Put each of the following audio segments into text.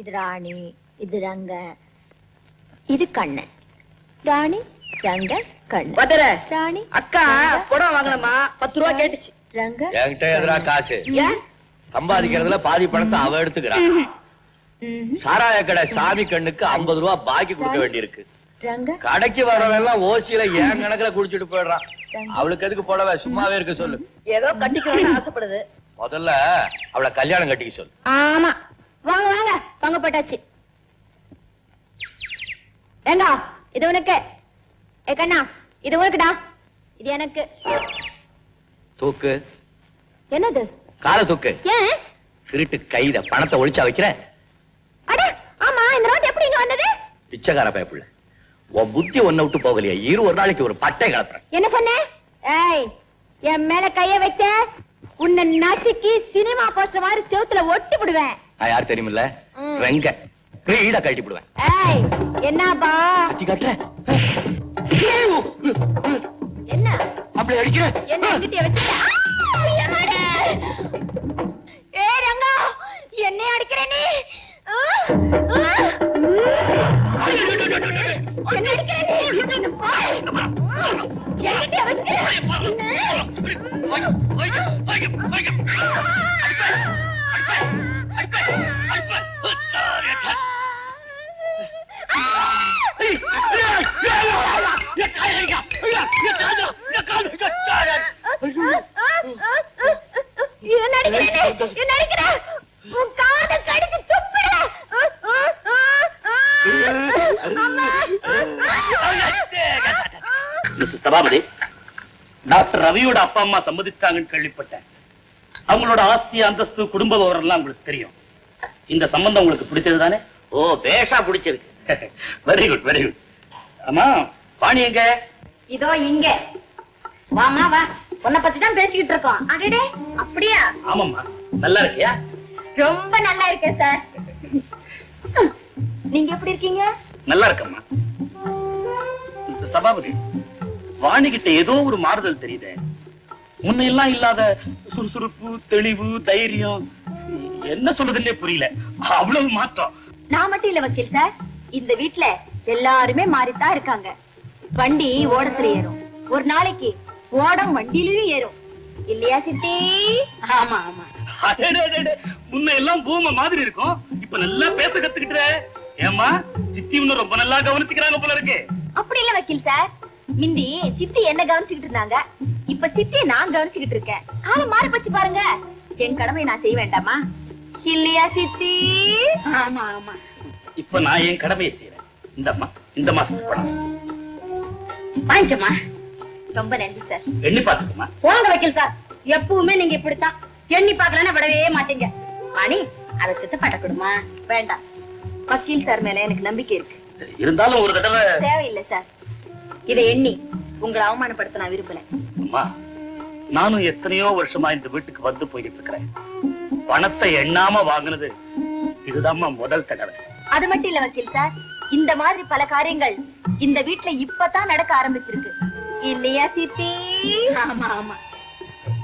இது ராணி, இது ரங்க, இது கண்ணன். ராணி, ரங்க, கண்ணன். ராணி அக்கா புடவை வாங்கணுமா? 10 ரூபா கேட்டுச்சு. ரங்க என்கிட்ட எதிரா காசு சம்பாதிக்கிறதுல பாதி பணத்தை அவ எடுத்துக்கிறான். சாராய கடை சாமி கண்ணுக்கு 50 ரூபா பாக்கி கொடுக்க வேண்டியிருக்கு. கடைக்கு வரவெல்லாம் ஓசியில ஏன் கணக்குல குடிச்சிட்டு போயிடுறான். அவளுக்கு எதுக்கு புடவை? சும்மாவே இருக்க சொல்லு. ஏதோ கட்டிக்கணும்னு ஆசைப்படுது. முதல்ல அவளை கல்யாணம் கட்டிக்க சொல்லு. ஆமா, வாங்க வாங்க, பங்கு போட்டாச்சு. ஏங்க, இது உனக்கு. ஏ கண்ணா, இது உனக்குடா. இது எனக்கு. தூக்கு. என்னது? கால தூக்கு. ஏன்? திருட்டு கைத பணத்தை ஒளிச்சா வைக்கிறேன். அட ஆமா, இந்த ரோட் எப்படி இங்க வந்தது? பிச்சைக்கார பயப்புள்ள, உன் புத்தி ஒன்ன விட்டு போகலையா? ஒரு நாளைக்கு ஒரு பட்டை கலப்புறேன். என்ன சொன்ன? ஏய், என் மேல கைய வச்ச உன்னை நசுக்கி சினிமா போஸ்டர் மாதிரி செவுத்துல ஒட்டி விடுவேன். நான் யார் தெரியுமில்ல? ரெங்க வீட கட்டி விடுவேன். ஏய், என்னப்பா கட்டுற? என்ன அப்படி அடிக்கிற? என்ன என்கிட்ட வச்சுட்ட? ஏய் ரங்கா, என்ன அடிக்கிற நீ? என்ன அடிக்கிற நீ? என்கிட்ட சபாபதி, டாக்டர் ரவியோட அப்பா அம்மா சம்மதிச்சாங்கன்னு கேள்விப்பட்டேன். அவங்களோட ஆஸ்தி, அந்தஸ்து, குடும்ப விவரம் எல்லாம் உங்களுக்கு தெரியும். இந்த சம்பந்தம் உங்களுக்கு பிடிச்சது தானே? ஓ, பேஷா பிடிச்சிருக்கு. Very good, very good. ஆமா, வாணி எங்க? இதோ இங்க. வாமா வா, உன்னை பத்தி தான் பேசிக்கிட்டு இருக்கோம். அடடே, அப்படியா? ஆமாம்மா, நல்லா இருக்கியா? ரொம்ப நல்லா இருக்கேன் சார். நீங்க எப்படி இருக்கீங்க? நல்லா இருக்கம்மா. சபாபதி, வாணி கிட்ட ஏதோ ஒரு மாறுதல் தெரியுது. முன்னெல்லாம் இல்லாத சுறுசுறுப்பு, தெளிவு, தைரியம், என்ன சொல்றதுன்னே புரியல. அவ்வளவு மாற்றம். நான் மட்டும் இல்ல வக்கீல் சார், இந்த வீட்டுல எல்லாருமே மாறித்தான் இருக்காங்க. வண்டி ஓடத்துல ஏறும், ஒரு நாளைக்கு ஓடம் வண்டியிலும் ஏறும். இல்லையா சித்தி? ஆமா ஆமா. முன்ன எல்லாம் பூம மாதிரி இருக்கும், இப்ப நல்லா பேச கத்துக்கிட்ட. ஏமா, சித்தி இன்னும் ரொம்ப நல்லா கவனிச்சுக்கிறாங்க போல இருக்கு. அப்படி இல்ல வக்கீல் சார், மிந்தி சித்தி என்ன கவனிச்சுக்கிட்டு இருந்தாங்க, இப்ப சித்தியை நான் கவனிச்சுக்கிட்டு இருக்கேன். காலம் மாறி போச்சு பாருங்க. என் கடமை நான் செய்ய வேண்டாமா? இல்லையா சித்தி? ஆமா ஆமா. இப்ப நான் என் கடமையை செய்யறேன். இந்தம்மா, இந்த மாசத்துக்கு பணம் வாங்கிக்கமா. ரொம்ப நன்றி சார். எண்ணி பாத்துக்கமா. போங்க வக்கீல் சார், எப்பவுமே நீங்க இப்படித்தான். எண்ணி பாக்கலன்னா விடவே மாட்டீங்க. வாணி, அதை சித்தப்பாட்ட கொடுமா. வேண்டாம், வக்கீல் சார் மேல எனக்கு நம்பிக்கை இருக்கு. இருந்தாலும் ஒரு தடவை தேவையில்லை சார். இதை எண்ணி உங்களை அவமானப்படுத்த நான் விரும்பல. அம்மா, நானும் எத்தனையோ வருஷமா இந்த வீட்டுக்கு வந்து போயிட்டு இருக்கிறேன். பணத்தை எண்ணாம வாங்கினது இதுதாம்மா முதல் தடவை. அது மட்டும் இல்ல வக்கீல் சார், இந்த மாதிரி பல காரியங்கள் இந்த வீட்டுல இப்பதான் நடக்க ஆரம்பிச்சிருக்கு. இல்லையா சித்தி? ஆமா ஆமா.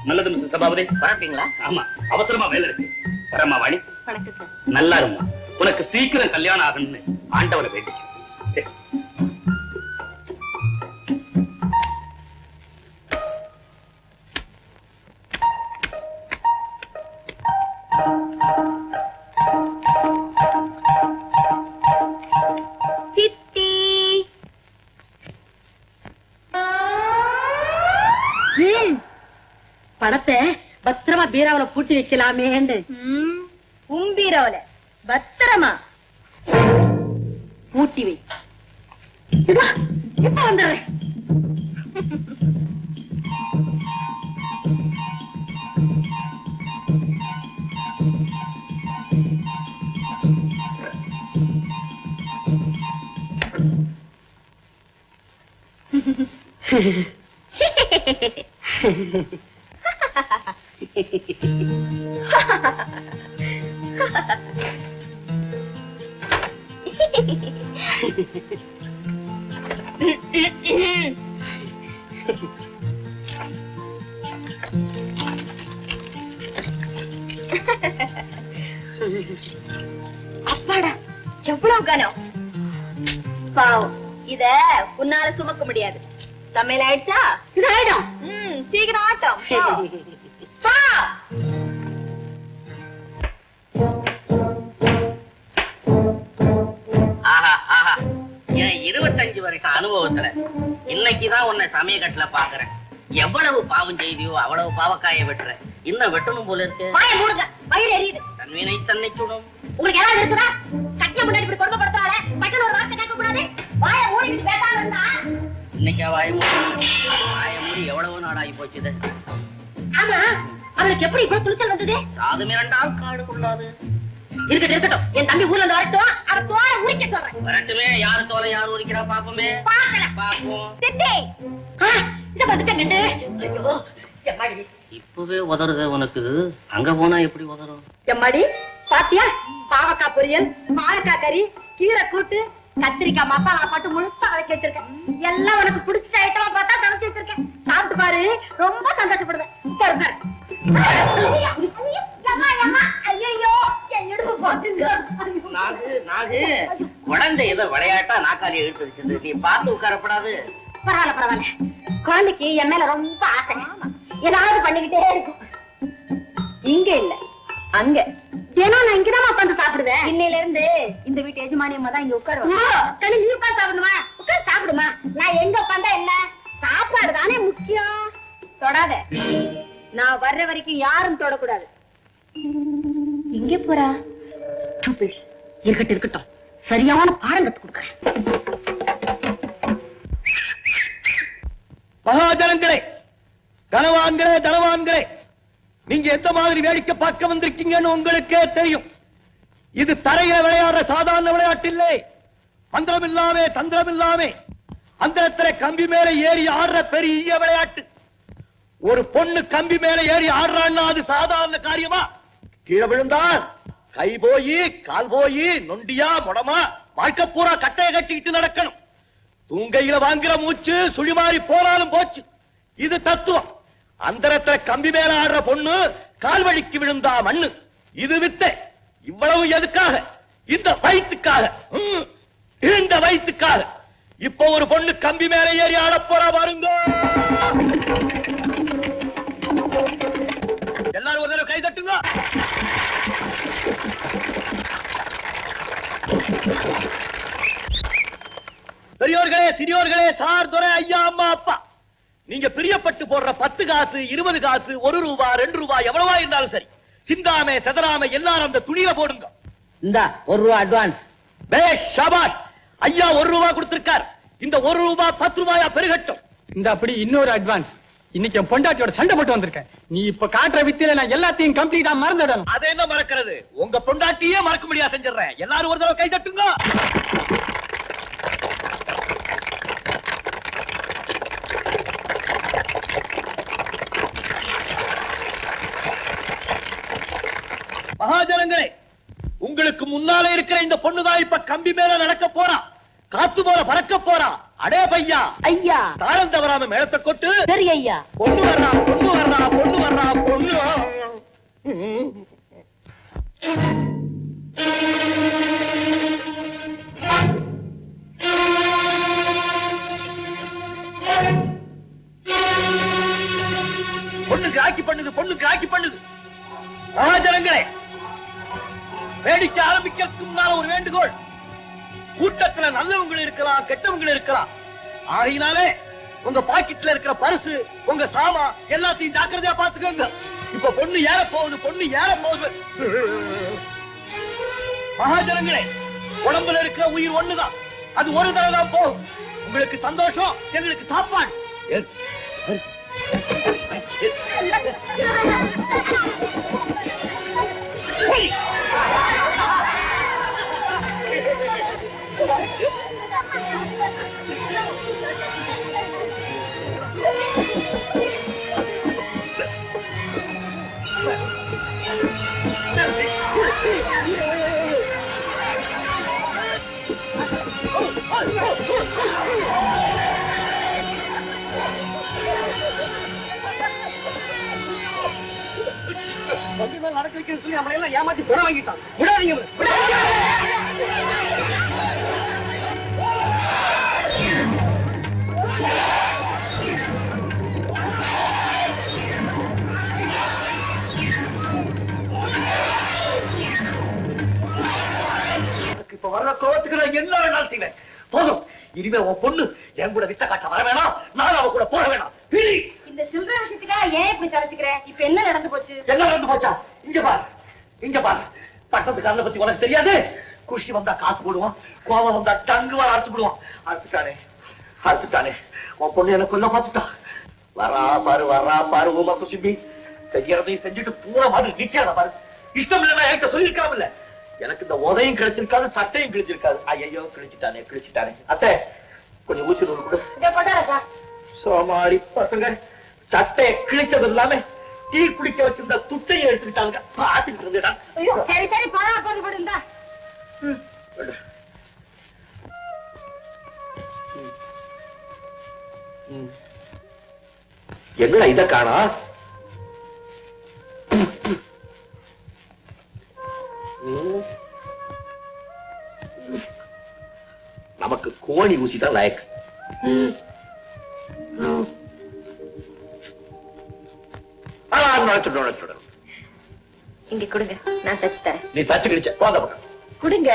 நல்லது மிஸ்டர் சபாபதி. பரப்பீங்களா? ஆமா, அவசரமா வேலை இருக்கு. வரமா வாணி. வணக்கம் சார். நல்லா இருமா. உனக்கு சீக்கிரம் கல்யாணம் ஆகணும்னு ஆண்டவனை வேண்டிக்க. சித்தி, பணத்தை பத்திரமா பீராவில பூட்டி வைக்கலாமேன்னு. உம்பீரோல பத்திரமா பூட்டி வை. இப்ப வந்துடுறேன். அப்பாடா, எவ்வளவு கனம் பாவம், இத உன்னால சுமக்க முடியாது. சமையல் ஆயிடுச்சா? இது ஆயிடும். சீக்கிரம் ஆட்டம். போ. ஆஹா ஆஹா, என் 25 வருஷம் அனுபவத்துல இன்னைக்குதான் உன்னை சமயக்கட்டுல பாக்குறேன். எவ்வளவு பாவம் செய்தியோ அவ்வளவு பாவக்காய வெட்டுற. இன்னும் வெட்டணும் போல இருக்கு. வாயை மூடுங்க, வயிறு எரியுது. தன்வினை தன்னை சுடும். உங்களுக்கு ஏதாவது இருக்குதா? கட்டில முன்னாடி இப்படி கொடுமைப்படுத்தாத. பட்டன் ஒரு வார்த்தை கேட்க கூடாது. வாயை மூடிட்டு பேசாம இருந்தா. இன்னைக்கா வாய மூடி எவ்வளவு நாளாகி போச்சுது. ஆமா, அவளுக்கு எப்படி இப்ப துணிச்சல் வந்தது? சாதும் 2ஆம் காடு கொள்ளாது. இருக்கட்டும் இருக்கட்டும், என் தம்பி ஊர்ல இருந்து வரட்டும். அவ தோலை உரிக்க சொல்றேன். வரட்டுமே, யாரு தோலை யாரு உரிக்கிறா பாப்போமே. பாக்கலாம். பாப்போம். சித்தி, இத வந்துட்டேன். ஐயோ எம்மாடி, இப்பவே உதறுது உனக்கு. அங்க போனா எப்படி உதறும்? எம்மாடி பாத்தியா? பாவக்காய் பொரியல், மாங்காய் கறி, கீரை கூட்டு, கத்திரிக்காய் மசாலா போட்டு முழுசா வதக்கி வச்சிருக்கேன். எல்லாம் உனக்கு பிடிச்ச ஐட்டமா பார்த்தா சமைச்சு வச்சிருக்கேன். சாப்பிட்டு பாரு, ரொம்ப சந்தோஷப்படுவேன். சரி சரி. குழந்தை ஏதோ விளையாட்டா நாக்காளி எடுத்து வச்சது. நீ பார்த்து உட்காரப்படாது. பரவாயில்ல பரவாயில்ல, குழந்தைக்கு என் மேல ரொம்ப ஆசை. ஏதாவது பண்ணிக்கிட்டே இருக்கும். இங்க இல்ல அங்க. ஏன்னா நான் இங்கதான் உட்காந்து சாப்பிடுவேன். இன்னையில இருந்து இந்த வீட்டு எஜமானியம்மா தான் இங்க உட்காருவா. நீ உட்காந்து சாப்பிடுமா? உட்காந்து சாப்பிடுமா. நான் எங்க உட்காந்தா என்ன? சாப்பாடு தானே முக்கியம். தொடாத. நான் வர்ற வரைக்கும் யாரும் தொடக்கூடாது. எங்க போறா? இருக்கட்டும் இருக்கட்டும், சரியான பாடம் கத்து கொடுக்கறேன். மகாஜனங்களே, கனவான்களே, தனவான்களே, நீங்க எந்த மாதிரி வேடிக்கை பார்க்க வந்திருக்கீங்கன்னு உங்களுக்கே தெரியும். இது தரையில விளையாடுற சாதாரண விளையாட்டு இல்லை. மந்திரம் இல்லாமே தந்திரம் இல்லாமே அந்த கம்பி மேல ஏறி ஆடுற பெரிய விளையாட்டு. ஒரு பொண்ணு கம்பி மேல ஏறி ஆடுறான்னா அது சாதாரண காரியமா? கீழே விழுந்தான் கை போய் கால் போய் நொண்டியா முடமா வாழ்க்கை பூரா கட்டையை கட்டிக்கிட்டு நடக்கணும். தூங்கையில வாங்குற மூச்சு சுழிமாறி போனாலும் போச்சு. இது தத்துவம். அந்த கம்பி மேல ஆடுற பொண்ணு கால் வழிக்கு விழுந்தா மண்ணு. இது வித்தை. இவ்வளவு எதுக்காக? இந்த வயிற்றுக்காக. இந்த வயிற்றுக்காக. இப்ப ஒரு பொண்ணு கம்பி மேல ஏறி ஆட போறா பாருங்க. எல்லாரும் ஒரு தடவை கை தட்டுங்க. பெரியோர்களே, சிறியோர்களே, சார், துரை, ஐயா, அம்மா, அப்பா, நீங்க பிரியப்பட்டு போடுற 10 காசு, 20 காசு, 1 ரூபா, 2 ரூபா, எவ்வளவா இருந்தாலும் சரி, சிந்தாமே செதறாம எல்லாரும் அந்த துணியில போடுங்க. இந்த 1 ரூபா அட்வான்ஸ். பேஷ், ஷாபாஷ். ஐயா 1 ரூபா கொடுத்திருக்கார். இந்த 1 ரூபா 10 ரூபாயா பெருகட்டும். இந்த அப்படி இன்னொரு அட்வான்ஸ். இன்னைக்கு என் பொண்டாட்டியோட சண்டை போட்டு வந்திருக்கேன். நீ இப்ப காட்டுற வித்தியில நான் எல்லாத்தையும் கம்ப்ளீட்டா மறந்துடணும். அதை என்ன மறக்கிறது? உங்க பொண்டாட்டியே மறக்க முடியா செஞ்சிடறேன். எல்லாரும் ஒரு தடவை கை தட்டுங்க. மகாஜனங்களே, உங்களுக்கு முன்னாலே இருக்கிற இந்த பொண்ணுதான் இப்ப கம்பி மேல நடக்க போறா. காத்து போற பறக்க போறா. அடே பையா, ஐயா, தாளம் தவறாம மேளத்தை கொட்டு. சரி ஐயா. பொண்ணு வர்றா, பொண்ணு வர்றா, பொண்ணு வர்றா, பொண்ணு. பொண்ணுக்கு ஆக்கி பண்ணுது, பொண்ணுக்கு ஆக்கி பண்ணுது. மகாஜனங்களே, வேடிக்கை ஆரம்பிக்கிறதுக்கு முன்னால ஒரு வேண்டுகோள். கூட்டத்துல நல்லவங்க இருக்கலாம், கெட்டவங்க இருக்கலாம். ஆகையினாலே உங்க பாக்கெட்ல இருக்கிற பரிசு, உங்க சாமா எல்லாத்தையும் ஜாக்கிரதையா பாத்துக்கோங்க. இப்ப பொண்ணு ஏற போகுது, பொண்ணு ஏற போகுது. மகாஜனங்களே, உடம்புல இருக்கிற உயிர் ஒண்ணுதான். அது ஒரு தடவை தான் போகும். உங்களுக்கு சந்தோஷம், எங்களுக்கு சாப்பாடு. நடக்க வைக்க சொல்லி நம்மளை எல்லாம் ஏமாத்தி பணம் வாங்கிட்டான். விடாதீங்க. எனக்கு இப்ப வர்ற கோவத்துக்கு நான் என்ன வேணாலும் செய்வேன். போதும், இனிமே உன் பொண்ணு என் கூட வித்த காட்ட வர வேணாம், நான் அவ கூட போக வேணாம். இந்த சில்லறை விஷயத்துக்காக ஏன் இப்படி கலைச்சுக்கிற? இப்ப என்ன நடந்து போச்சு? என்ன நடந்து போச்சா? இங்க பாரு, இங்க பாரு. பட்டத்துக்காரனை பத்தி உனக்கு தெரியாது. குஷி வந்தா காசு போடுவான், கோவம் வந்தா டங்கு வர அறுத்து போடுவான். அறுத்துட்டானே உன் பொண்ணு எனக்கு கொல்ல பார்த்துட்டா. வரா பாரு உமா குசும்பி. செய்யறதையும் செஞ்சுட்டு பூரா மாதிரி நிக்காத பாரு. இஷ்டம் இல்லைன்னா என்கிட்ட சொல்லியிருக்காமல்ல. எனக்கு இந்த உதையும் கிடைச்சிருக்காது, சட்டையும் கிழிச்சிருக்காது. ஐயோ கிழிச்சிட்டானே. அத்தை கொஞ்சம் ஊசி நூல் கொடு. சோமாரி பசங்க சட்டையை கிழிச்சது இல்லாம டீ குடிக்க வச்சிருந்த துட்டையை எடுத்துக்கிட்டாங்க. பாத்துக்கிட்டு இருந்தேடா. சரி சரி பாரா போட்டு போடுந்தா. என்னடா இத காணா? நமக்கு கோணி ஊசி தான் லாயக்கு. இங்க கொடுங்க, நான் தச்சு தரேன். நீ தச்சு கிழிச்ச போத பக்கம் கொடுங்க.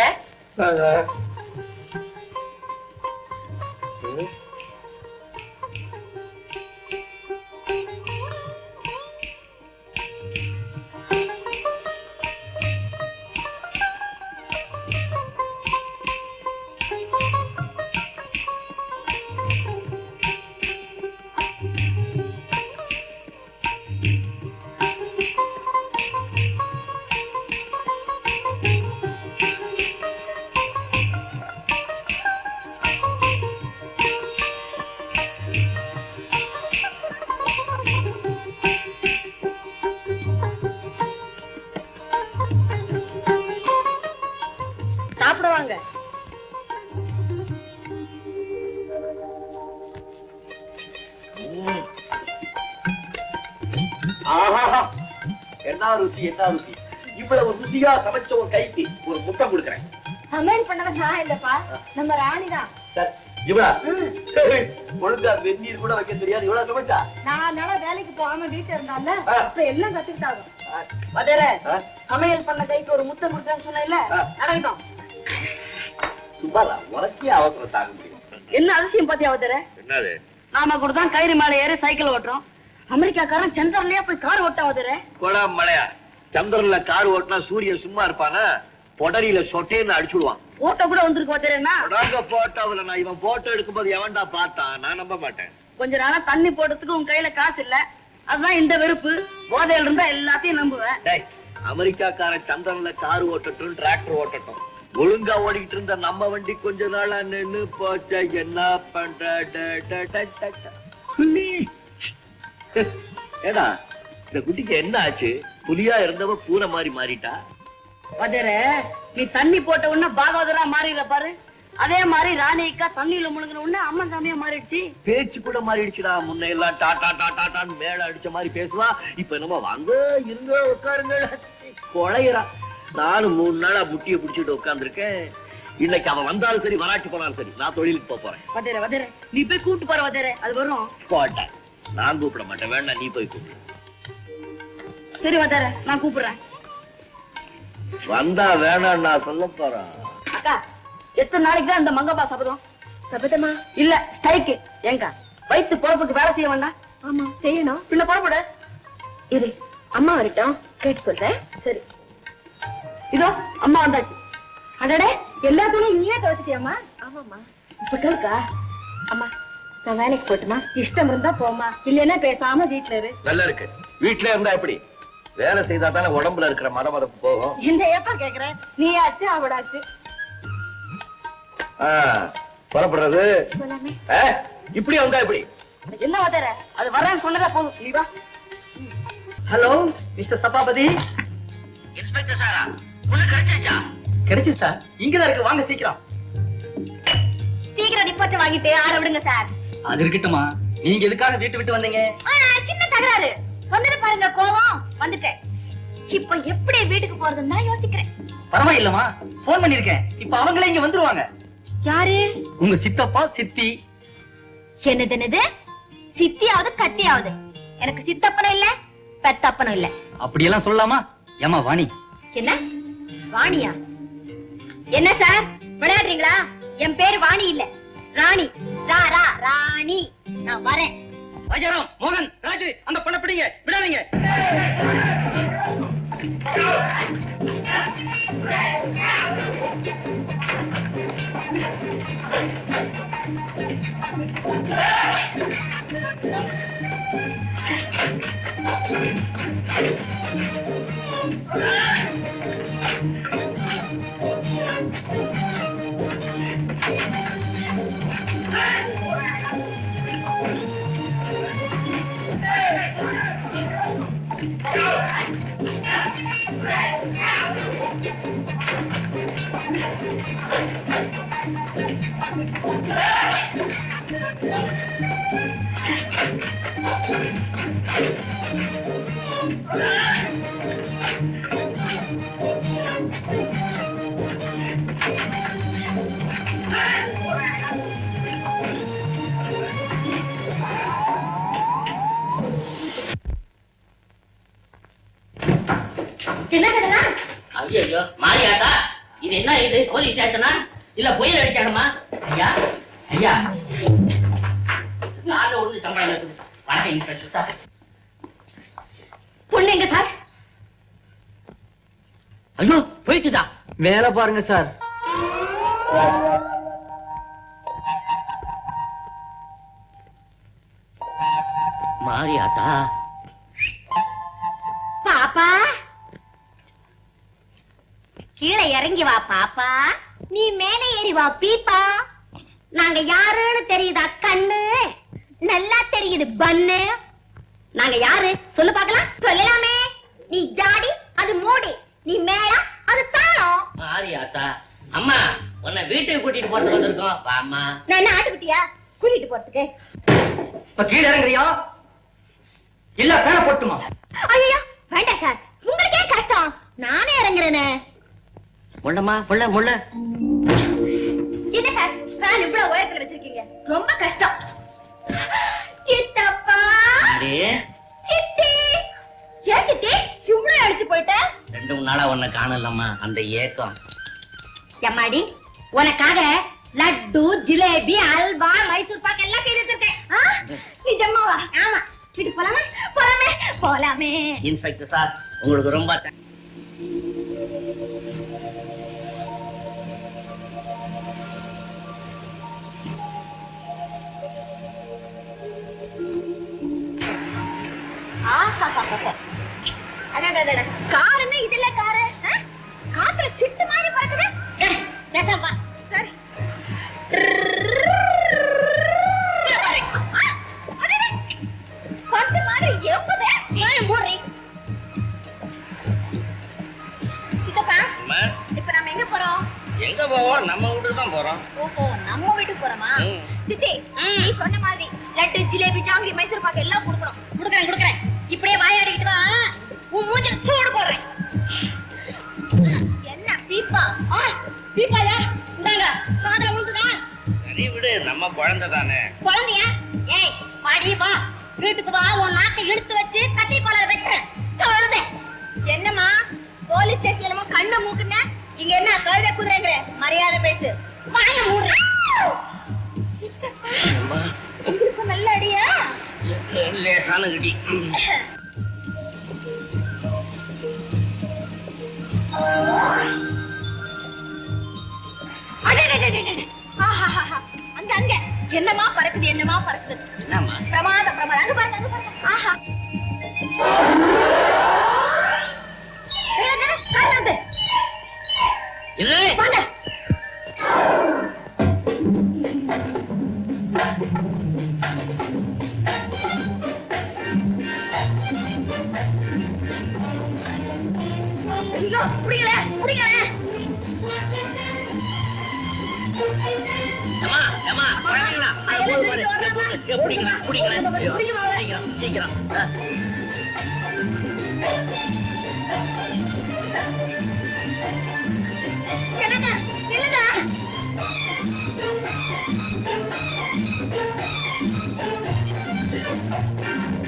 சாப்பிடுவாங்க. என்ன ருசி இவ்வளவு ருசியா சமைச்ச ஒரு கைக்கு ஒரு முட்டை கொடுக்கிறேன். சமையல் பண்ணது நான் இல்லப்பா, நம்ம ராணிதான். இவளா ஒழுங்கா வெந்நீர் கூட வைக்க தெரியாது. இவ்வளவு சமைச்சா? நான் வேலைக்கு போகாம வீட்டுல இருந்தால அப்ப எல்லாம் கத்துக்கிட்டாங்க. வதர சமையல் பண்ண கைக்கு ஒரு முட்டை கொடுத்தேன்னு சொன்ன நடக்கட்டும். சும்மாதா உனக்கே அவசரம் தாங்க முடியும். என்ன அதிசயம் பாத்தியா வதர? என்னது? நாம கூட தான் கயிறு மேல ஏறி சைக்கிள் ஓட்டுறோம். அமெரிக்காக்காரன் சந்திரன்லயே போய் கார் ஓட்ட வதர. கொடாம் மலையா, சந்திரன்ல கார் ஓட்டினா சூரியன் சும்மா இருப்பானா? பொடரியில சொட்டேன்னு அடிச்சுடுவான். போட்டோ கூட வந்திருக்கு வதரன்னா. போட்டோவில் நான் இவன் போட்டோ எடுக்கும்போது எவன்டா பார்த்தான்? நான் நம்ப மாட்டேன். கொஞ்ச நாளா தண்ணி போடுறதுக்கு உன் கையில காசு இல்ல, அதுதான் இந்த வெறுப்பு. போதையில இருந்தா எல்லாத்தையும் நம்புவேன். அமெரிக்காக்காரன் சந்திரன்ல கார் ஓட்டட்டும், டிராக்டர் ஓட்டட்டும், ஒழுங்கா ஓடிக்கிட்டு இருந்த நம்ம வண்டி கொஞ்ச நாளா நின்னு போச்ச. என்ன பண்ற? ஏடா இந்த குட்டிக்கு என்ன ஆச்சு? புலியா இருந்தவ பூனை மாதிரி மாறிட்டா. வதர நீ தண்ணி போட்ட உடனே பாகவதரா மாறிட பாரு. அதே மாதிரி ராணிக்கா தண்ணியில முழுங்கின உடனே அம்மன் சாமியா மாறிடுச்சு. பேச்சு கூட மாறிடுச்சுடா. முன்ன எல்லாம் டாட்டா டாட்டான்னு மேல அடிச்ச மாதிரி பேசுவா. இப்ப நம்ம வாங்க இருங்க உட்காருங்க கொலையறா. நானும் 3 நாளா முட்டிய புடிச்சிட்டு உட்கார்ந்துருக்கேன். இன்னைக்கு அவன் வந்தாலும் சரி வராட்டி போனாலும் சரி நான் தொழிலுக்கு போறேன். வதர நீ போய் கூப்பிட்டு போற வதர. அது வரும். போட்டேன். நான் கூப்பிட மாட்டேன். வேண்டாம், நீ போய் கூப்பிடு. சரி வதர நான் கூப்பிடுறேன். வந்தா வேணாம் நான் சொல்ல போறேன். அக்கா எத்தனை நாளைக்கு தான் இந்த மங்கப்பா சபதம்? சபதமா இல்ல ஸ்ட்ரைக்கு. ஏங்கா வயிற்று பொழப்புக்கு வேலை செய்ய வேண்டாம்? ஆமா செய்யணும். பின்ன புறப்பட. இரு அம்மா வரட்டும், கேட்டு சொல்றேன். சரி இதோ அம்மா வந்தாச்சு. அடடே எல்லாத்தையும் நீயே துவைச்சிட்டியாமா? ஆமாமா. இப்ப கேளுக்கா. அம்மா நான் வேலைக்கு போட்டுமா? இஷ்டம் இருந்தா போமா, இல்லன்னா பேசாம வீட்டுல இரு. நல்லா இருக்கு. வீட்டுல இருந்தா எப்படி? வேலை செய்தா தானே உடம்புல இருக்கிற மரமரப்பு போகும். இந்த ஏப்பா கேக்குற? நீ ஆச்சு அவடாச்சு. புறப்படுறது சொல்லாமே. இப்படி வந்தா எப்படி? என்ன வதர? அது வரேன்னு சொன்னதா போதும். நீ வா. Hello mister Sabapathi. இன்ஸ்பெக்டர் சாரா, உள்ள கிடைச்சிருச்சா? கிடைச்சிருச்சு சார். இங்கதான் இருக்கு, வாங்க சீக்கிரம். சீக்கிரம் ரிப்போர்ட் வாங்கிட்டு ஆட விடுங்க சார். அது இருக்கட்டுமா, நீங்க எதுக்காக வீட்டு விட்டு வந்தீங்க? சின்ன தகராறு. வந்துட்டு பாருங்க கோவம். வந்துட்டேன். இப்ப எப்படி வீட்டுக்கு போறதுன்னு தான் யோசிக்கிறேன். பரவாயில்லமா, போன் பண்ணிருக்கேன். இப்ப அவங்களே இங்க வந்துருவாங்க. யாரு? உங்க சித்தப்பா சித்தி. என்னது? சித்தியாவது கத்தியாவது. எனக்கு சித்தப்பனும் இல்ல பெத்தப்பனும் இல்ல. அப்படியெல்லாம் சொல்லலாமா? ஏமா வாணி. என்ன வாணியா? என்ன சார் விளையாடுறீங்களா? என் பேரு வாணி இல்ல, ராணி. ராணி. நான் வரேன். ராஜாராம், மோகன், ராஜு, அந்த பொண்ணை பிடிங்க, விடாதீங்க. ஐயோ மாரியாத்தா, இது என்ன? இது கோழி சேட்டனா இல்ல புயல் அடிச்சாடுமா? ஐயா ஐயா, நாலு ஒண்ணு சம்பளம் இருக்குது. வணக்கம் இன்ஸ்பெக்டர் சார். பொண்ணு எங்க சார்? ஐயோ போயிட்டுதா. வேலை பாருங்க சார். மாரியாத்தா, பாப்பா கீழே இறங்கி வா பாப்பா, நீ மேலே ஏறி வா பீப்பா. நாங்க யாருன்னு தெரியுதா கண்ணு? நல்லா தெரியுது பன்னு. நாங்க யாரு சொல்லு பாக்கலாம்? சொல்லலாமே. நீ ஜாடி, அது மூடி. நீ மேளம், அது தாளம். மாரியாத்தா, அம்மா உன்னை வீட்டுக்கு கூட்டிட்டு போறது வந்திருக்கோம். வாமா. நான் என்ன ஆட்டுக்குட்டியா கூட்டிட்டு போறதுக்கு? இப்ப கீழே இறங்குறியா இல்ல பேன போட்டுமா? ஐயோ வேண்டாம் சார், உங்களுக்கே கஷ்டம், நானே இறங்குறேனே. முள்ளமா முள்ள முள்ள. என்ன சார் ஃபேன் இவ்வளவு உயரத்துல வச்சிருக்கீங்க? ரொம்ப கஷ்டம். சித்தப்பா, சித்தி, ஏன் சித்தி இவ்வளவு அடிச்சு போயிட்ட? 2 நாளா உன்னை காணலம்மா, அந்த ஏக்கம். எம்மாடி, உனக்காக லட்டு, ஜிலேபி, அல்வா, மைசூர் பாக்கு எல்லாம் செய்து வச்சிருக்கேன். நிஜமாவா? ஆமா. வீட்டுக்கு போலாமே? போலாமே போலாமே. இன்ஸ்பெக்டர் சார், உங்களுக்கு ரொம்ப காருன்னு இதுல காரு காத்துல சிட்டு மாதிரி பறக்குது. சரி பட்டு மாதிரி எப்போது மூடுறீ சித்தப்பா. இப்ப நம்ம எங்க போறோம்? எங்க போவோம்? நம்ம வீட்டுக்கு தான் போறோம். ஓஹோ, நம்ம வீட்டுக்கு போறோமா? சித்தி, நீ சொன்ன மாதிரி லட்டு, ஜிலேபி, ஜாங்கிரி, மைசூர் பாக்கு எல்லாம் கொடுக்கணும். கொடுக்கறேன். இப்படியே வாயாடிக்கிட்டு வா, உன் மூஞ்சில சூடு போடுறேன். என்ன பீப்பா? பீப்பாயா? இந்தாங்க, காதல விழுந்துதா? சரி விடு, நம்ம குழந்தை தானே. குழந்தையா? ஏய் மாடி வா, வீட்டுக்கு வா, உன் நாட்டை இழுத்து வச்சு கத்தி கொலை வெட்டுறேன். குழந்தை என்னம்மா போலீஸ் ஸ்டேஷன்ல என்னமோ கண்ணை மூக்குன, இங்க என்ன கழுதை குதிரைங்கிற? மரியாதை பேசு. வாய மூடு. உங்களுக்கு நல்ல அடியா? லேசான கிடி. அங்க அங்க என்னமா பறக்குது, என்னமா பறக்குது. என்னம்மா? பிரமாதம் பிரமாதம். அங்க பாருங்க, அங்க பாருங்க. ஆஹா, கார்ல வந்து இது வாங்க. புடிக்கல புடிக்கல. ஏமா ஏமா குழந்தைங்களா, போடு போடு, பிடிக்கலாம் பிடிக்கலாம் சீக்கிரம் சீக்கிரம். என்னங்க என்னங்க?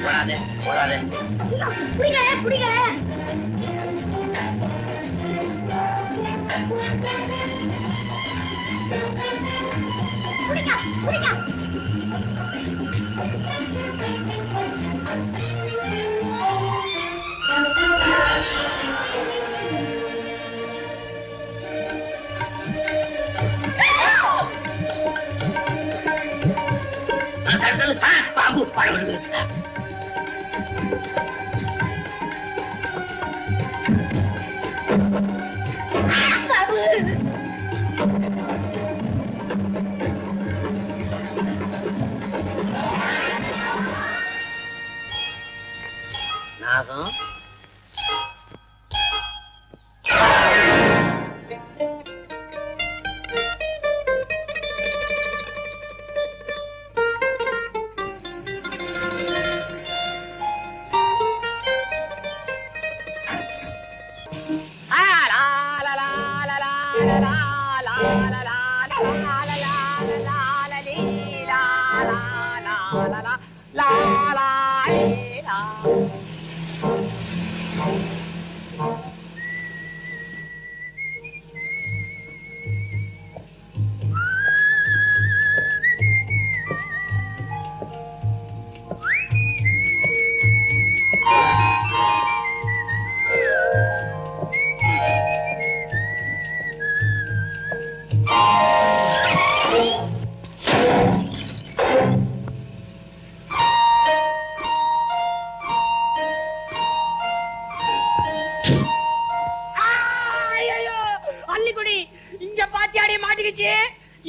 போடாதே போடாதே. புடிக்கல புடிக்கல. பாம்பு பழம் நாகம்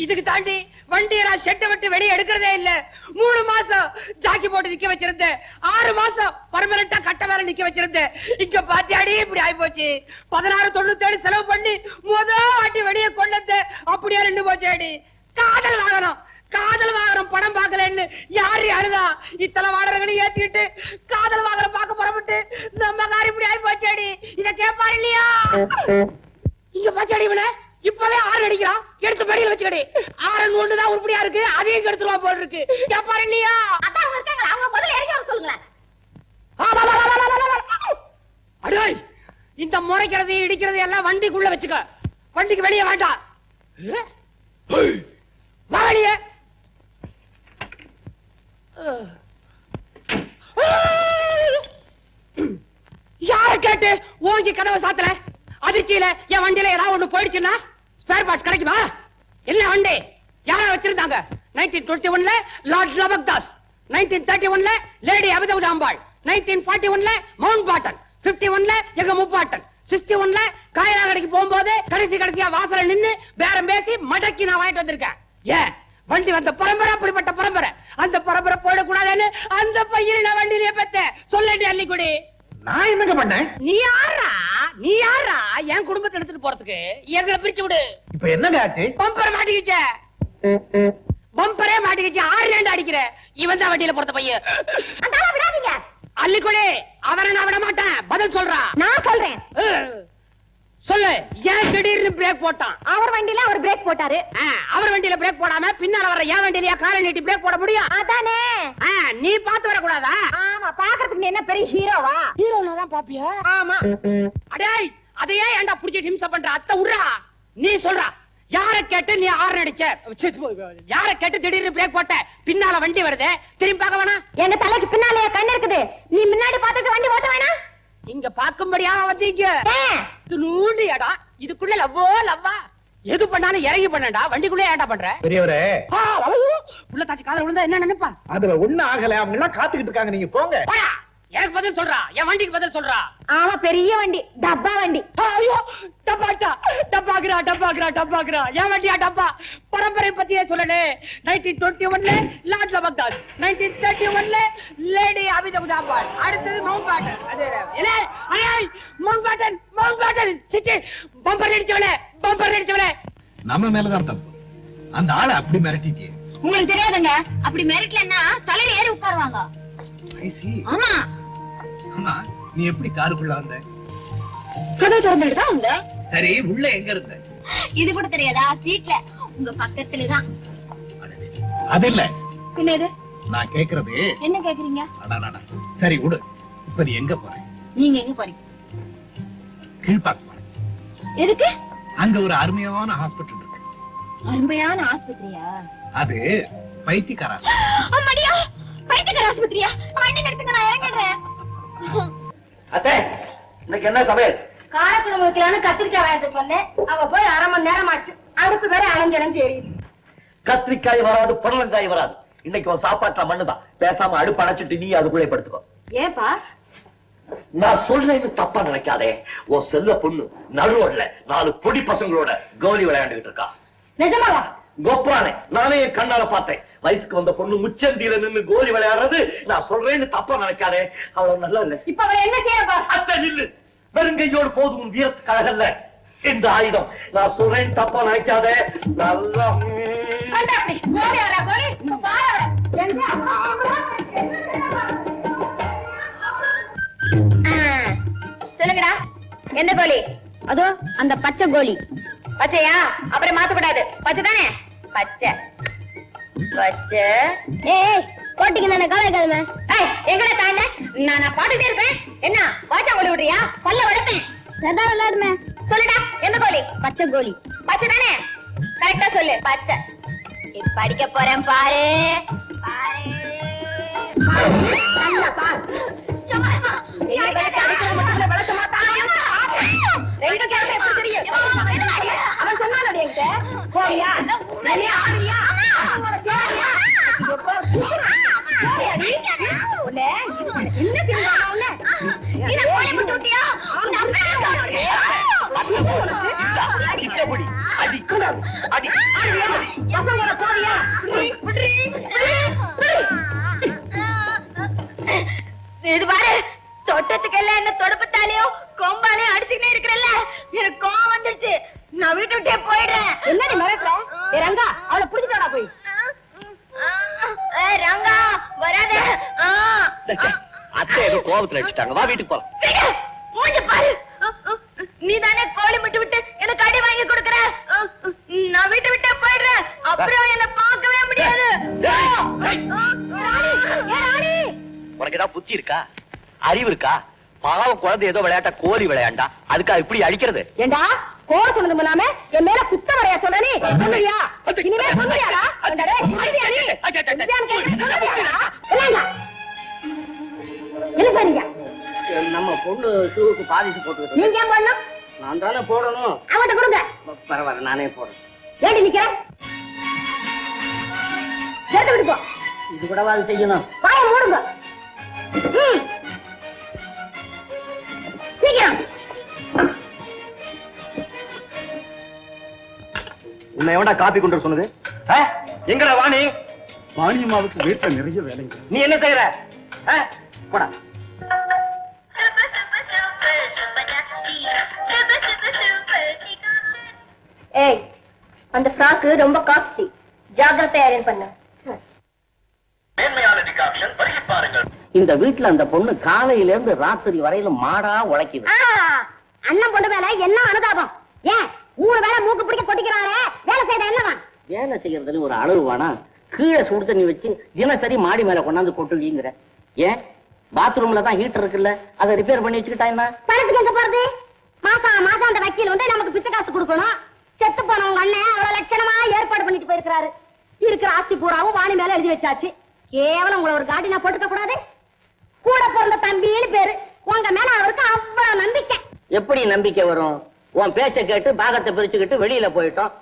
இதுக்கு தாண்டி வண்டியை நான் ஷெட்டை விட்டு வெளியே எடுக்கிறதே இல்ல. 3 மாசம் ஜாக்கி போட்டு நிக்க வச்சிருந்தேன். 6 மாசம் பர்மனண்டா கட்ட மேல நிக்க வச்சிருந்தேன். இங்க பாத்தியாடி இப்படி ஆயி போச்சு. 1697 செலவு பண்ணி வாட்டி வெளியே கொண்டு அப்படியே நின்று போச்சாடி. காதல் வாகனம் படம் பாக்கலன்னு யாரு அழுதா? இத்தனை வாடகைகளை ஏத்திட்டு காதல் வாகனம் பார்க்க புறப்பட்டு நம்ம காரி இப்படி ஆயி போச்சாடி. இத கேட்பாரு இல்லையா? இங்க பாத்தியாடி இவனை இப்பவே 6 அடிக்கிறான். எடுத்து படியில வச்சுக்கடி. 6 ஒண்ணுதான் உருப்படியா இருக்கு. அதையும் எடுத்துருவா போல இருக்கு. கேப்பாரு இல்லையா? அவங்க முதல்ல இறங்கி வர சொல்லுங்க. அடே இந்த முறைக்கிறது இடிக்கிறது எல்லாம் வண்டிக்குள்ள வச்சுக்க. வண்டிக்கு வெளியே வேண்டாம். வெளியே யார கேட்டு ஓங்கி கதவை சாத்தல? அதிர்ச்சியில என் வண்டியில ஏதாவது ஒண்ணு போயிடுச்சுன்னா ஸ்பேர் பார்ட்ஸ் கிடைக்குமா? என்ன வண்டி யாரா வச்சிருந்தாங்க? 1921ல லார்ட் லபக்தாஸ், 1931ல லேடி அபிதவுதாம்பாள், 1941ல மவுண்ட் பாட்டன், 51ல எங்க முப்பாட்டன், 61ல காயலா கடைக்கு போகும்போது கடைசியா வாசல நின்னு பேரம் பேசி மடக்கி நான் வாங்கிட்டு வந்திருக்கேன். ஏன் வண்டி வந்த பரம்பரை அப்படிப்பட்ட பரம்பரை. அந்த பரம்பரை போயிடக்கூடாதுன்னு அந்த பையனை நான் வண்டியிலேயே பெத்தேன். சொல்லி அள்ளிக்குடி. நான் என்னங்க பண்ணேன்? நீ யாரா என் குடும்பத்தை எடுத்துட்டு போறதுக்கு? எங்களை பிரிச்சு விடு. இப்ப என்னங்க ஆச்சு? பம்பர் மாட்டிக்கிச்ச. பம்பரே மாட்டிக்கிச்சு. 6 அடிக்கிற. இவன் தான் வண்டியில போறத பையன். விடாதீங்க. அள்ளிக்கொடி. அவரை நான் விட மாட்டேன். பதில் சொல்றா. நான் சொல்றேன். சொல்லு. ஏன் திடீர்னு பிரேக் போட்டான்? அவர் வண்டியில அவர் பிரேக் போட்டாரு. அவர் வண்டியில பிரேக் போடாம பின்னால வர என் வண்டியில காரை நீட்டி பிரேக் போட முடியும்? அதானே. நீ பாத்து வரக்கூடாதா? ஆமா, பாக்குறதுக்கு நீ என்ன பெரிய ஹீரோவா? ஹீரோனா தான் பாப்பியா? ஆமா. அடே அதையே ஏன்டா புடிச்சு ஹிம்சை பண்ற? அத்தை உர்றா. நீ சொல்றா. யார கேட்டு நீ 6 அடிச்ச? யார கேட்டு திடீர்னு பிரேக் போட்ட? பின்னால வண்டி வருது. திரும்பி பார்க்க வேணா? எங்க தலைக்கு பின்னாலே கண்ணு இருக்குது. நீ முன்னாடி பார்த்துட்டு வண்டி ஓட்ட வேணா? இங்க பாக்கும்படியா வந்தீங்க. நூண்டியாடா இதுக்குள்ள லவ்வா எது பண்ணாலும் இறங்கி பண்ணடா. வண்டிக்குள்ளே ஏன்டா பண்ற? பெரியவரே, உள்ள தாச்சி காதல விழுந்தா என்ன நினைப்பா? அதுல ஒண்ணு ஆகல. அவங்க எல்லாம் காத்துக்கிட்டு இருக்காங்க. நீங்க போங்க. எனக்கு பதில் சொல்றா. என் வண்டிக்கு பதில் சொல்றா. ஆமா, பெரிய வண்டி, டப்பா வண்டி. ஐயோ டப்பாக்குறா. என் வண்டியா டப்பா? பரம்பரை பத்தியே சொல்லலே. 1921ல லார்ட் லபக்தாஸ், 1931ல லேடி அபிதவுதாம்பாள், அடுத்தது மவுண்ட் பாட்டன். அது மவுண்ட் பாட்டன். சிச்சி பம்பர் அடிச்சவனே. நம்ம மேலதான் தப்பு. அந்த ஆளை அப்படி மிரட்டிட்டே. உங்களுக்கு தெரியாதுங்க. அப்படி மிரட்டலன்னா தலையில ஏறி உட்காருவாங்க. ஆமா. ஆமா, நீ எப்படி காருக்குள்ள வந்த? கதவு திறந்துட்டு தான் வந்த. சரி, உள்ள எங்க இருந்த? இது கூட தெரியாதா? சீட்ல உங்க பக்கத்துலதான். அது இல்ல. என்னது? நான் கேக்குறது. என்ன கேக்குறீங்க? சரி விடு. இப்ப நீ எங்க போற? நீங்க எங்க போறீங்க? கீழ்பாக்க போறேன். எதுக்கு? அங்க ஒரு அருமையான ஹாஸ்பிட்டல் இருக்கு. அருமையான ஆஸ்பத்திரியா? அது பைத்தியக்கார அம்மாடியா, பைத்தியக்கார ஆஸ்பத்திரியா? வண்டி நிறுத்துங்க, நான் இறங்கிடுறேன். அத்தை, இன்னைக்கு என்ன சமையல்? காரக்குழம்பு வைக்கலான்னு கத்திரிக்காய் வாங்கிட்டு சொன்னேன். அவ போய் 1/2 மணி நேரம் ஆச்சு. அடுப்பு வேற அணைஞ்சு எரியுது. கத்திரிக்காய் வராது, புடலங்காய் வராது. இன்னைக்கு உன் சாப்பாட்டுல மண்ணுதான். பேசாம அடுப்பு அணைச்சிட்டு நீ அதுக்குள்ளே படுத்துக்கோ. ஏப்பா? நான் சொல்றேன்னு தப்பா நினைக்காதே. உன் செல்ல பொண்ணு நடுவோட்ல 4 பொடி பசங்களோட கோலி விளையாண்டுகிட்டு இருக்கா. நிஜமாவா? கோப்பானே, நானே என் கண்ணால பார்த்தேன். வயசுக்கு வந்த பொண்ணு முச்சந்தியில நின்னு கோலி விளையாடுறது நான் சொல்றேன்னு தப்பா நினைக்காதே. அவ்வளவு நல்லா இல்ல. இப்ப அவ என்ன செய்யப்பா? அத்தை நில்லு. வெறுங்கையோடு போதும் வீரத்துக்கு அழகல்ல இந்த ஆயுதம். நான் சொல்றேன் தப்பா நினைக்காதே. நல்லா சொல்லுங்கடா, என்ன கோலி? அதோ அந்த பச்சை கோலி. பச்சையா? அப்புறம் மாத்தக்கூடாது. பச்சை தானே? பச்சை பச்சை. ஏய், போட்டிங்க தானே காலைக்காலமே. எங்கட தாண்ட நான் பாட்டுட்டே இருப்பேன். என்ன வாச்சா ஓடி விடுறியா? பல்ல வளர்ப்பேன். சதா விளையாடுமே. சொல்லுடா, என்ன கோலி? பச்சை கோலி. பச்சை தானே? கரெக்டா சொல்லு. பச்சை. இப்ப அடிக்க போறேன் பாரு. இது பாரு, தொட்டத்துக்கு எல்லாம் என்ன தொடுப்பத்தாலையோ கொம்பாலையோ அடிச்சுக்கிட்டே இருக்கிறல்ல, எனக்கு கோவம் வந்துருச்சு. நான் வீட்டை விட்டே போயிடுறேன். என்னடி மிரட்டுற? ரங்கா, அவளை புடிச்சுட்டாடா போய். ரங்கா வராத. அத்தை ஏதோ கோபத்துல அடிச்சுட்டாங்க. வா வீட்டுக்கு போலாம். மூஞ்ச பாரு. நீ தானே கோழி முட்டு விட்டு எனக்கு அடி வாங்கி கொடுக்கற. நான் வீட்டை விட்டே போயிடுறேன். அப்புறம் என்ன பார்க்கவே முடியாது. உனக்கு ஏதாவது புத்தி இருக்கா? அறிவு இருக்கா? பாவம் குழந்தை ஏதோ விளையாட்டா கோலி விளையாண்டா, அதுக்கா இப்படி அடிக்கிறது? ஏண்டா கோர சொன்னது முன்னாம என் மேல குத்த வரையா சொன்ன நீ? சொல்லுறியா? இனிமே சொல்லுறியாடா? என்ன பண்ணீங்க? நம்ம பொண்ணு ஷூவுக்கு பாதிச்சு போட்டு. நீங்க ஏன் போடணும்? நான் தானே போடணும். அவன்கிட்ட கொடுங்க. பரவாயில்ல, நானே போடுறேன். ஏண்டி நிக்கிற? சேர்த்து விட்டு போ. இது கூடவா அது செய்யணும்? வாயை மூடுங்க. சீக்கிரம். உன்னை எவன்டா காப்பி கொண்டு சொன்னது? எங்கடா வாணி? வாணியம்மாவுக்கு வீட்டுல நிறைய வேலைங்க. நீ என்ன செய்யற? போடா. ஏய், அந்த ஃப்ராக் ரொம்ப காஸ்ட்லி. ஜாக்கிரதையா அரேஞ்ச் பண்ணு. இந்த வீட்டுல அந்த பொண்ணு காலையில இருந்து ராத்திரி வரையில மாடா உழைக்குது. அண்ணன் பொண்ணு மேல என்ன அனுதாபம்? ஏன் 3 வேளை மூக்கு பிடிக்க கொட்டிக்கிறாரே, வேலை செய்த என்னவா? வேலை செய்யறதுல ஒரு அளவு வேணா? கீழே சுடு தண்ணி வச்சு தினசரி மாடி மேல கொண்டாந்து கொட்டுங்கிற. ஏன் பாத்ரூம்ல தான் ஹீட்டர் இருக்குல்ல, அதை ரிப்பேர் பண்ணி வச்சுக்கிட்டா என்ன? பணத்துக்கு எங்க போறது? மாசம் மாசம் அந்த வக்கீல் வந்து நமக்கு பிச்சை காசு கொடுக்கணும். செத்து போனவங்க அண்ணன் அவ்வளவு லட்சணமா ஏற்பாடு பண்ணிட்டு போயிருக்கிறாரு. இருக்கிற ஆஸ்தி பூராவும் வாணி மேல எழுதி வச்சாச்சு. கேவலம் உங்களை ஒரு காட்டினா போட்டுக்க கூடாது. கூட பிறந்த தம்பின்னு பேரு. உங்க மேல அவருக்கு அவ்வளவு நம்பிக்கை. எப்படி நம்பிக்கை வரும்? உன் பேச்சை கேட்டு பாகத்தை பிரிச்சுக்கிட்டு வெளியில போயிட்டோம்.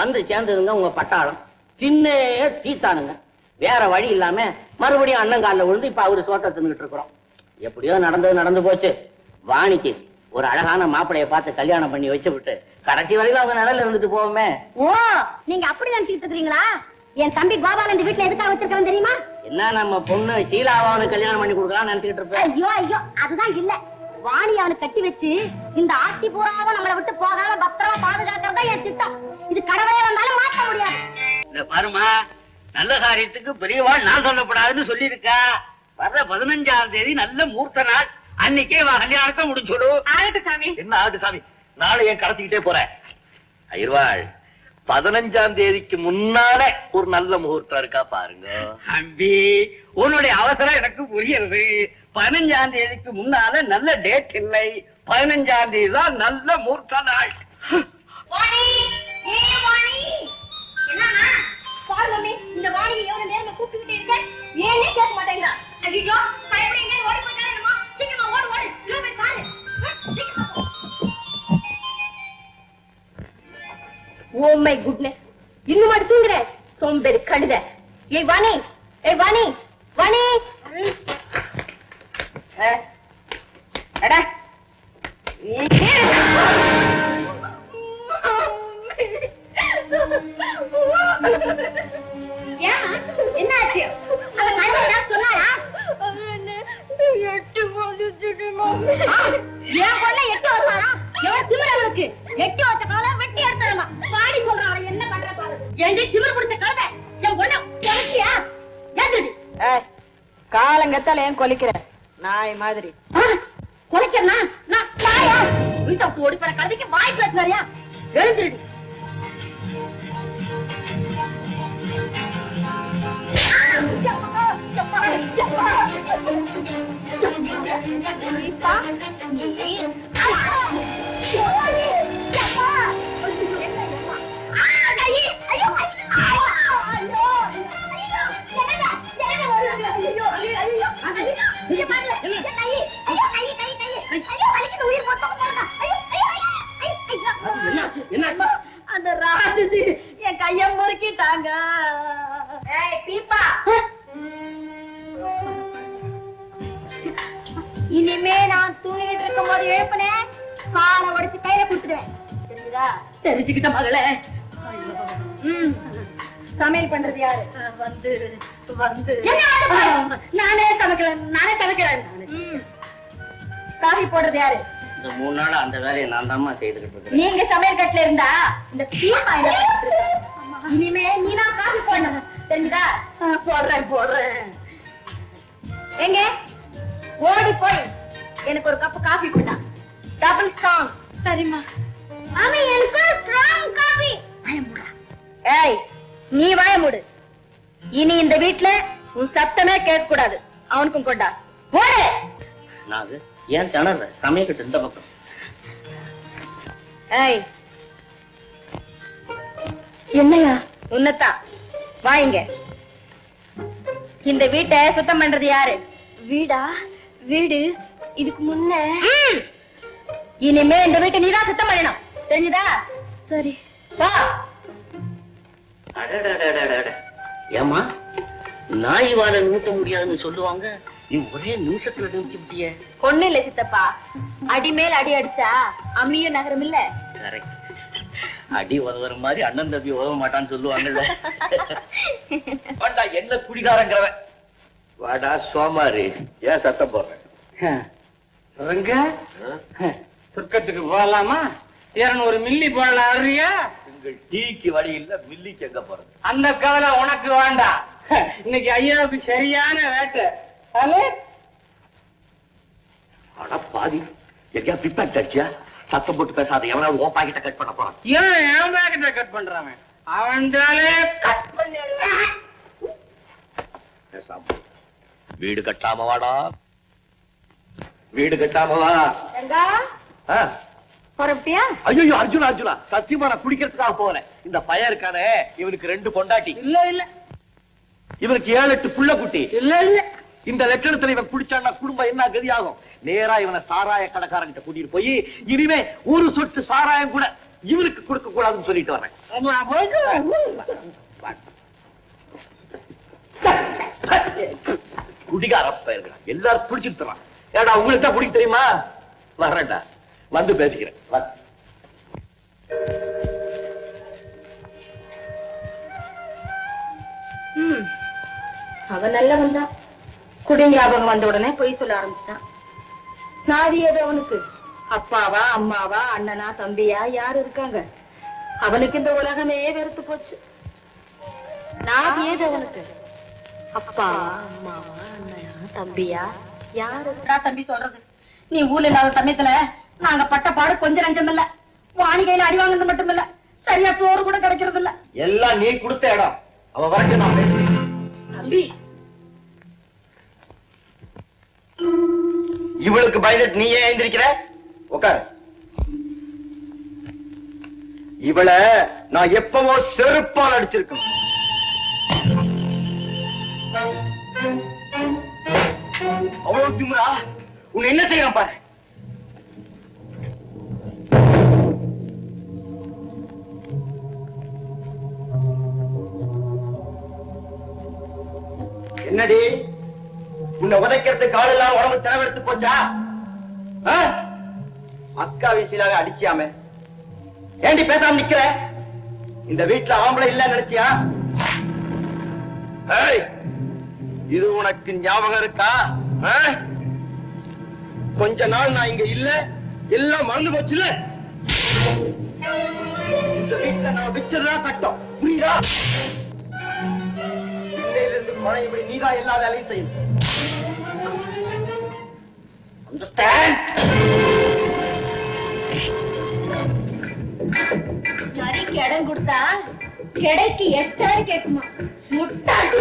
வந்து சேர்ந்ததுங்க உங்க பட்டாளம். சின்ன தீத்தானுங்க. வேற வழி இல்லாம மறுபடியும் அண்ணங்கால விழுந்து இப்ப அவரு சோத்த தின்னுட்டு இருக்கிறோம். எப்படியோ நடந்தது நடந்து போச்சு. வாணிக்கு ஒரு அழகான மாப்பிளைய பார்த்து கல்யாணம் பண்ணி வச்சு விட்டு கடைசி வரையில அவங்க நிழல்ல இருந்துட்டு போவோமே. ஓ, நீங்க அப்படி நினைச்சுட்டு இருக்கீங்களா? என் தம்பி கோபால் இந்த வீட்டுல எதுக்காக வச்சிருக்கவன் தெரியுமா? என்ன நம்ம பொண்ணு ஷீலாவாவனுக்கு கல்யாணம் பண்ணி கொடுக்கலாம்னு நினைச்சுக்கிட்டு இருப்பேன். ஐயோ ஐயோ, அதுதான் இல்ல. வாணி அவனுக்கு கட்டி வச்சு இந்த ஆஸ்தி பூராவும் நம்மளை விட்டு போகாம பத்திரமா பாதுகாக்கிறதா என் திட்டம். இது கடவுளே வந்தாலும் மாற்ற முடியாது. இந்த பாருமா, நல்ல காரியத்துக்கு பெரியவாள் நான் சொல்லப்படாதுன்னு சொல்லியிருக்கா. வர்ற 15ஆம் தேதி நல்ல மூர்த்த நாள். அன்னைக்கே கல்யாணத்தை முடிச்சுடு. ஆகட்டும் சாமி. என்ன ஆகுது சாமி? நாளை ஏன் கடத்திக்கிட்டே போறேன்? ஐயர்வாள், 15ஆம் தேதிக்கு முன்னால ஒரு நல்ல முகூர்த்தம் இருக்கா பாருங்க. அம்பி, உன்னுடைய அவசரம் எனக்கு புரியுது. 15ஆம் தேதிக்கு முன்னால நல்ல டேட் இல்லை. 15ஆம் தேதி தான் நல்ல மூர்த்த நாள். வாணி ஏ வாணி என்னன்னா பாரு மம்மி இந்த வாணியை எவ்வளவு நேரமா கூப்பிட்டுக்கிட்டே இருக்கேன் ஏனே கேட்க மாட்டேங்கிறா ஐயோ பயப்படி எங்க ஓடி போயிட்டாலே என்னமோ சீக்கிரமா ஓடு ஓடு இவ்வளவு போய் பாரு சீக்கிரமா போ. ஓ மை குட்னஸ் இன்னும் மட்டும் தூங்குற சோம்பேறி கழுத ஏய் வாணி வாணி அடா என்ன ஆச்சு சொன்னாரா எட்டு என் பொண்ண எட்டு வருவாரா எவ்வளவு திமிர அவருக்கு எட்டு வச்ச கால வெட்டி எடுத்துருமா பாடி சொல்றான் என்ன பண்ற பாரு என் திமிர பிடிச்ச கழுத என் பொண்ண கொலைச்சியா ஏந்துடி காலங்கத்தால ஏன் கொலைக்கிற நாய் மாதிரி கொலைக்கிறனா நான் நாயா வீட்டை ஓடி போற கழுதைக்கு வாய் பேசுறாரியா எழுந்துடி அந்த ராட்சசி என் கைய முறுக்கிட்டாங்க. இனிமே நான் தூங்கிட்டு இருக்கும் போது எழுப்பினேன் காலை உடைச்சு கையில கொடுத்துடுவேன். தெரிஞ்சுதா? தெரிஞ்சுக்கிட்ட மகளே. சமையல் பண்றது யாரு? வந்து வந்து நானே சமைக்கிறேன். காஃபி போடுறது யாரு? இந்த 3 நாளா அந்த வேலையை நான் தான்மா செய்துகிட்டு இருக்கேன். நீங்க சமையல் கட்டுல இருந்தா இந்த தீமா இனிமே நீனா காஃபி போடணும். தெரிஞ்சுதா? போடுறேன். எங்க ஓடி போய் எனக்கு ஒரு கப் காஃபி கொடுத்தா டபுள் ஸ்ட்ராங். சரிம்மா. ஆமா எனக்கு ஸ்ட்ராங் காஃபி. ஏய் நீ வாய மூடு. இனி இந்த வீட்ல உன் சத்தமே கேட்க கூடாது. அவனுக்கும் கொண்டா ஓடு. நான் ஏன் திணற சமையல் இந்த பக்கம். ஏய் என்னையா? உன்னதான் வாங்க. இந்த வீட்டை சுத்தம் பண்றது யாரு? வீடா? வீடு இதுக்கு முன்ன. இனிமே இந்த வீட்டை நீதான் சுத்தம் பண்ணணும். தெரிஞ்சுதா? சரி வா. ஏமா நாய் வாழ நிறுத்த முடியாதுன்னு சொல்லுவாங்க, நீ ஒரே நிமிஷத்துல நிறுத்தி விட்டிய. ஒண்ணு இல்ல சித்தப்பா, அடி மேல் அடி அடிச்சா அம்மியும் நகரம் இல்ல. கரெக்ட். அடி உதவுற மாதிரி அண்ணன் தம்பி உதவ மாட்டான்னு சொல்லுவாங்கல்ல. என்ன குடிகாரங்கிறவன். வாடா சோமாரி, ஏன் சத்தம் போடுறேன்? சொர்க்கத்துக்கு போகலாமா? 200 மில்லி போடலாம் அறியா? உங்கள் டீக்கு வழி இல்ல, மில்லிக்கு எங்க போறது? அந்த கவலை உனக்கு வேண்டாம். இன்னைக்கு ஐயாவுக்கு சரியான வேட்டை. ஆனா பாதி எங்கயா பிப்பேட் அடிச்சியா? சத்தம் போட்டு பேசாத. எவனாவது ஓ பாக்கெட்ட கட் பண்ண போறான். ஏன் என் பாக்கெட்ட கட் பண்றான்? அவன் கட் பண்ண. வீடு கட்டாம வாடா, வீடு கட்டாம வா. பொறப்பியா? ஐயோ அர்ஜுனா, சத்தியமா நான் குடிக்கிறதுக்காக போறேன். இந்த பையன் இருக்கானே, இவனுக்கு 2 பொண்டாட்டி. இல்ல இவனுக்கு 7-8 புள்ள குட்டி. இல்ல இந்த லட்சணத்துல இவன் குடிச்சான்னா குடும்பம் என்ன கதி ஆகும்? நேரா இவனை சாராய கடைக்காரங்கிட்ட கூட்டிட்டு போய் இனிமே ஒரு சொட்டு சாராயம் கூட இவனுக்கு கொடுக்க கூடாதுன்னு சொல்லிட்டு வரேன். குடிகார பயிர்கள் எல்லாரும் குடிச்சிட்டு தரான். ஏடா உங்களுக்கு தான் குடிக்க தெரியுமா? வர்றேன்டா, வந்து பேசிக்கிறேன். அவன் நல்லவன் தான். குடி ஞாபகம் வந்த உடனே பொய் சொல்ல ஆரம்பிச்சிட்டான். நாதி ஏதோ அவனுக்கு அப்பாவா அம்மாவா அண்ணனா தம்பியா யாரு இருக்காங்க? அவனுக்கு இந்த உலகமே வெறுத்து போச்சு. நாதி ஏது அவனுக்கு? அப்பாவா அம்மாவா அண்ணனா தம்பியா யாரு இருக்கா? தம்பி சொல்றது நீ ஊர்ல இல்லாத சமயத்துல நாங்க பட்ட பாடு கொஞ்சம் நஞ்சம் இல்ல. வாணிகையில அடி வாங்கினது மட்டும் இல்ல, சரியா சோறு கூட கிடைக்கிறது இல்ல. எல்லாம் நீ கொடுத்த இடம். அவன் வரைக்கும் நான் பேசுறேன். தம்பி இவளுக்கு பயந்துட்டு நீ ஏன் எந்திரிக்கிற? உட்காரு. இவள நான் எப்பவோ செருப்பால் அடிச்சிருக்கேன். அவ்வளவு திமிரா? உன்னை என்ன செய்யறான் பாரு. என்னடி உன்னை உதைக்கிறதுக்கு ஆள் எல்லாம் உடம்பு திறவெடுத்து போச்சா? அக்கா விஷயலாக அடிச்சியாமே ஏண்டி பேசாம நிக்கிற? இந்த வீட்டுல ஆம்பளை இல்ல நினைச்சியா? இது உனக்கு ஞாபகம் இருக்கா? கொஞ்ச நாள் நான் இங்க இல்ல, எல்லாம் மறந்து போச்சுல. இந்த வீட்டுல நான் வச்சதுதான் சட்டம், புரியுதா? இன்னையிலிருந்து பழையபடி நீதான் எல்லா வேலையும் செய்யணும். அண்டர்ஸ்டாண்ட்? நரிக்கு இடம் கொடுத்தா கிடைக்கு எஸ்டாரு கேட்குமா? முட்டாள்.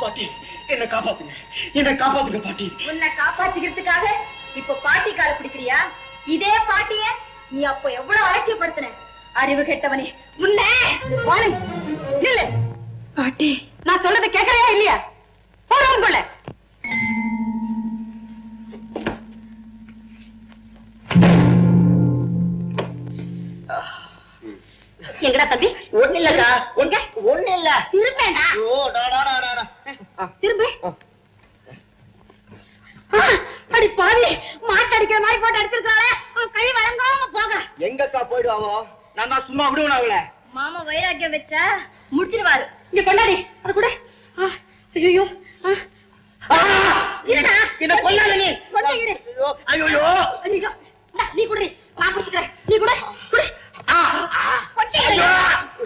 பாட்டி என்ன காப்பாத்துங்க, என்ன காப்பாத்துங்க பாட்டி. உன்னை காப்பாத்திக்கிறதுக்காக இப்ப பாட்டி கால பிடிக்கிறியா? இதே பாட்டிய நீ அப்ப எவ்வளவு அலட்சியப்படுத்தின? அறிவு கெட்டவனே உன்னை. இல்ல பாட்டி, நான் சொல்றதை கேட்கறையா இல்லையா? போறோம் போல. எங்கடா தம்பி? ஒண்ணு இல்லக்கா, ஒண்ணு இல்ல. திரும்பேண்டா. திரும்பு. அடி பாவி, மாட்டடிக்கிற மாதிரி போட்டு அடிச்சிருக்காளே, கை வழங்காம போக. எங்கக்கா போயிடுவாவோ? நான் தான் சும்மா விடுவேன் அவளை. மாமா வைராக்கியம் வச்சா முடிச்சிருவாரு. இங்க கொண்டாடி அது கூட. ஐயோ என்ன கொல்லாத நீ. கொண்டாடி. ஐயோ நீ குடி, நான் குடிச்சுக்கிறேன். நீ கூட